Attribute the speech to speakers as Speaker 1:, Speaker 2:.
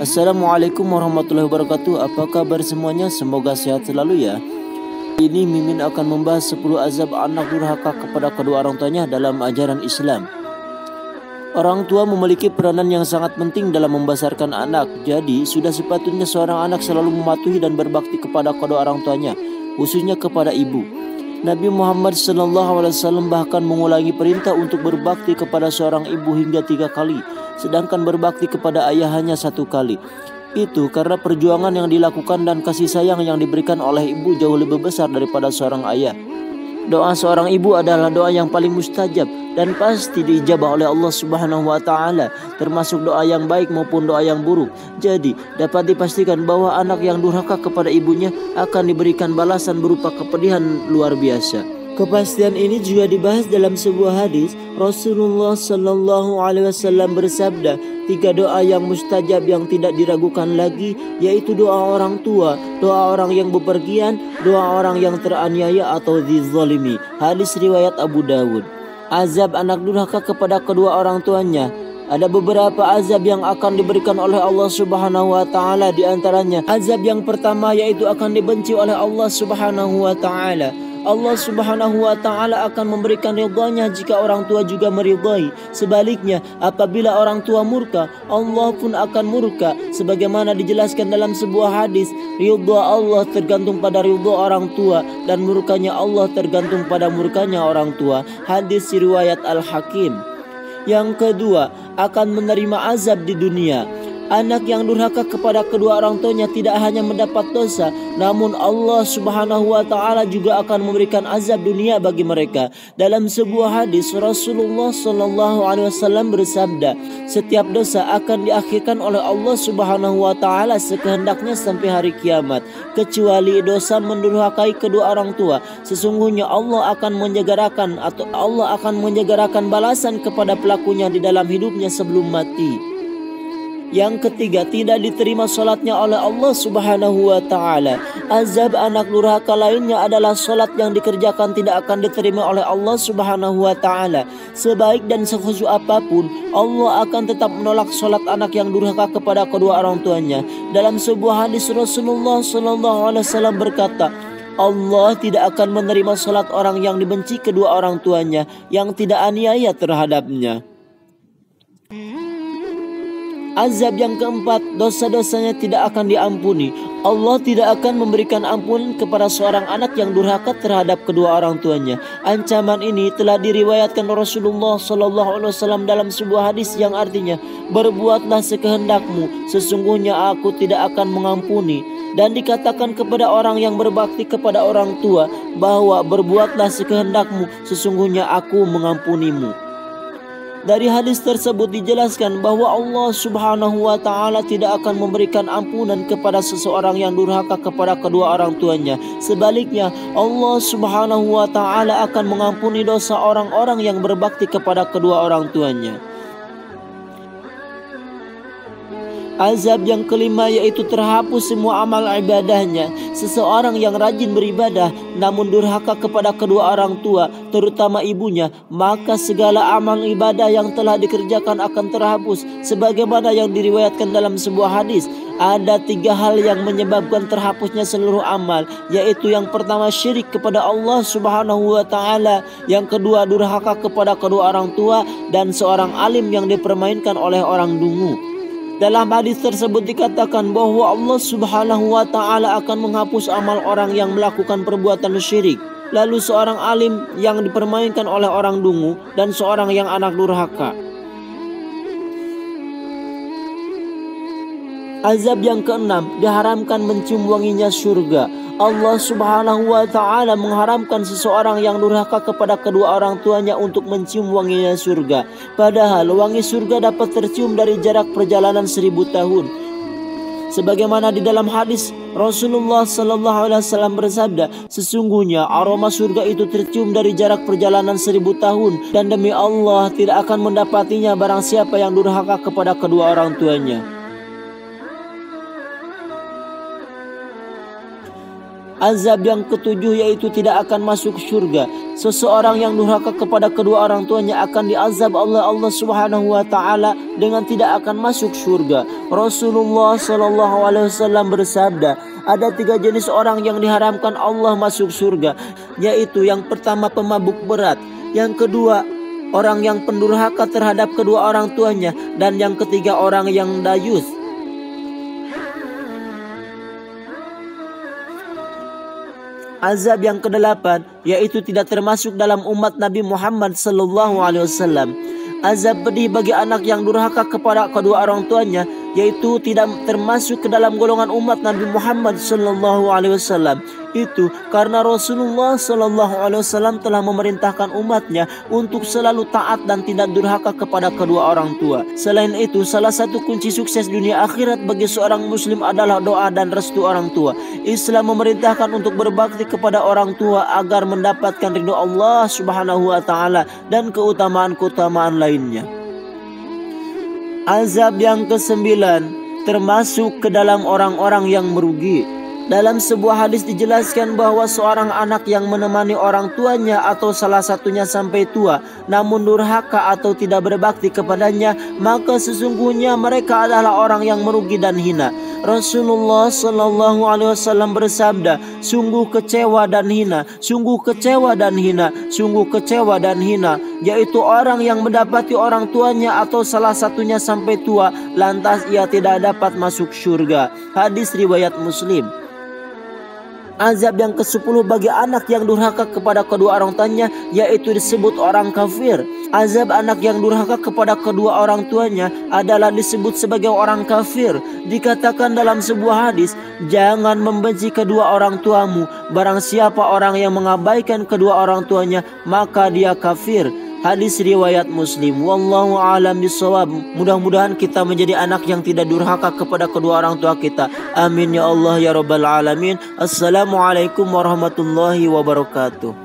Speaker 1: Assalamualaikum warahmatullahi wabarakatuh. Apa kabar semuanya? Semoga sehat selalu ya. Ini Mimin akan membahas 10 azab anak durhaka kepada kedua orang tuanya dalam ajaran Islam. Orang tua memiliki peranan yang sangat penting dalam membesarkan anak. Jadi sudah sepatutnya seorang anak selalu mematuhi dan berbakti kepada kedua orang tuanya, khususnya kepada ibu. Nabi Muhammad SAW bahkan mengulangi perintah untuk berbakti kepada seorang ibu hingga 3 kali, sedangkan berbakti kepada ayah hanya 1 kali. Itu karena perjuangan yang dilakukan dan kasih sayang yang diberikan oleh ibu jauh lebih besar daripada seorang ayah. Doa seorang ibu adalah doa yang paling mustajab dan pasti diijabah oleh Allah Subhanahu wa taala, termasuk doa yang baik maupun doa yang buruk. Jadi, dapat dipastikan bahwa anak yang durhaka kepada ibunya akan diberikan balasan berupa kepedihan luar biasa. Kepastian ini juga dibahas dalam sebuah hadis. Rasulullah Sallallahu Alaihi Wasallam bersabda, 3 doa yang mustajab yang tidak diragukan lagi, yaitu doa orang tua, doa orang yang bepergian, doa orang yang teraniaya atau dzalimi. Hadis riwayat Abu Dawud. Azab anak durhaka kepada kedua orang tuanya. Ada beberapa azab yang akan diberikan oleh Allah Subhanahu wa taala, di antaranya azab yang pertama yaitu akan dibenci oleh Allah Subhanahu wa taala. Allah Subhanahu wa taala akan memberikan ridhanya jika orang tua juga meridhai. Sebaliknya, apabila orang tua murka, Allah pun akan murka. Sebagaimana dijelaskan dalam sebuah hadis, ridha Allah tergantung pada ridha orang tua dan murkanya Allah tergantung pada murkanya orang tua. Hadis riwayat Al-Hakim. Yang kedua, akan menerima azab di dunia. Anak yang durhaka kepada kedua orang tuanya tidak hanya mendapat dosa, namun Allah Subhanahu wa taala juga akan memberikan azab dunia bagi mereka. Dalam sebuah hadis, Rasulullah Sallallahu Alaihi Wasallam bersabda, setiap dosa akan diakhirkan oleh Allah Subhanahu wa taala sekehendaknya sampai hari kiamat, kecuali dosa mendurhakai kedua orang tua. Sesungguhnya Allah akan menyegerakan balasan kepada pelakunya di dalam hidupnya sebelum mati. Yang ketiga, tidak diterima salatnya oleh Allah Subhanahu wa taala. Azab anak durhaka lainnya adalah salat yang dikerjakan tidak akan diterima oleh Allah Subhanahu wa taala. Sebaik dan sekhusyuk apapun, Allah akan tetap menolak salat anak yang durhaka kepada kedua orang tuanya. Dalam sebuah hadis, Rasulullah sallallahu alaihi wasallam berkata, Allah tidak akan menerima salat orang yang dibenci kedua orang tuanya, yang tidak aniaya terhadapnya. Azab yang keempat, dosa-dosanya tidak akan diampuni. Allah tidak akan memberikan ampun kepada seorang anak yang durhaka terhadap kedua orang tuanya. Ancaman ini telah diriwayatkan Rasulullah SAW dalam sebuah hadis yang artinya, berbuatlah sekehendakmu, sesungguhnya aku tidak akan mengampuni. Dan dikatakan kepada orang yang berbakti kepada orang tua bahwa berbuatlah sekehendakmu, sesungguhnya aku mengampunimu. Dari hadis tersebut dijelaskan bahwa Allah Subhanahu wa taala tidak akan memberikan ampunan kepada seseorang yang durhaka kepada kedua orang tuanya. Sebaliknya, Allah Subhanahu wa taala akan mengampuni dosa orang-orang yang berbakti kepada kedua orang tuanya. Azab yang kelima yaitu terhapus semua amal ibadahnya. Seseorang yang rajin beribadah namun durhaka kepada kedua orang tua, terutama ibunya, maka segala amal ibadah yang telah dikerjakan akan terhapus. Sebagaimana yang diriwayatkan dalam sebuah hadis, ada 3 hal yang menyebabkan terhapusnya seluruh amal, yaitu yang pertama syirik kepada Allah Subhanahu wa taala, yang kedua durhaka kepada kedua orang tua, dan seorang alim yang dipermainkan oleh orang dungu. Dalam hadis tersebut dikatakan bahwa Allah Subhanahu wa taala akan menghapus amal orang yang melakukan perbuatan syirik, lalu seorang alim yang dipermainkan oleh orang dungu, dan seorang yang anak durhaka. Azab yang keenam, diharamkan mencium wanginya surga. Allah Subhanahu wa taala mengharamkan seseorang yang durhaka kepada kedua orang tuanya untuk mencium wanginya surga. Padahal wangi surga dapat tercium dari jarak perjalanan 1000 tahun. Sebagaimana di dalam hadis, Rasulullah sallallahu alaihi wasallam bersabda, sesungguhnya aroma surga itu tercium dari jarak perjalanan 1000 tahun, dan demi Allah tidak akan mendapatinya barang siapa yang durhaka kepada kedua orang tuanya. Azab yang ketujuh yaitu tidak akan masuk surga. Seseorang yang durhaka kepada kedua orang tuanya akan diazab oleh Allah Subhanahu wa taala dengan tidak akan masuk surga. Rasulullah sallallahu alaihi wasallam bersabda, ada 3 jenis orang yang diharamkan Allah masuk surga, yaitu yang pertama pemabuk berat, yang kedua orang yang pendurhaka terhadap kedua orang tuanya, dan yang ketiga orang yang dayus. Azab yang ke-8 yaitu tidak termasuk dalam umat Nabi Muhammad sallallahu alaihi wasallam. Azab pedih bagi anak yang durhaka kepada kedua orang tuanya yaitu tidak termasuk ke dalam golongan umat Nabi Muhammad sallallahu alaihi wasallam. Itu karena Rasulullah sallallahu alaihi wasallam telah memerintahkan umatnya untuk selalu taat dan tidak durhaka kepada kedua orang tua. Selain itu, salah satu kunci sukses dunia akhirat bagi seorang muslim adalah doa dan restu orang tua. Islam memerintahkan untuk berbakti kepada orang tua agar mendapatkan ridho Allah Subhanahu wa taala dan keutamaan-keutamaan lainnya. Azab yang ke-9 termasuk ke dalam orang-orang yang merugi. Dalam sebuah hadis dijelaskan bahwa seorang anak yang menemani orang tuanya atau salah satunya sampai tua namun durhaka atau tidak berbakti kepadanya, maka sesungguhnya mereka adalah orang yang merugi dan hina. Rasulullah sallallahu alaihi wasallam bersabda, sungguh kecewa dan hina, sungguh kecewa dan hina, sungguh kecewa dan hina, yaitu orang yang mendapati orang tuanya atau salah satunya sampai tua lantas ia tidak dapat masuk surga. Hadis riwayat Muslim. Azab yang ke-10 bagi anak yang durhaka kepada kedua orang tuanya yaitu disebut orang kafir. Azab anak yang durhaka kepada kedua orang tuanya adalah disebut sebagai orang kafir. Dikatakan dalam sebuah hadis, jangan membenci kedua orang tuamu. Barang siapa orang yang mengabaikan kedua orang tuanya, maka dia kafir. Hadis riwayat Muslim. Wallahu a'lam bishawab. Mudah-mudahan kita menjadi anak yang tidak durhaka kepada kedua orang tua kita. Amin ya Allah ya rabbal alamin. Assalamualaikum warahmatullahi wabarakatuh.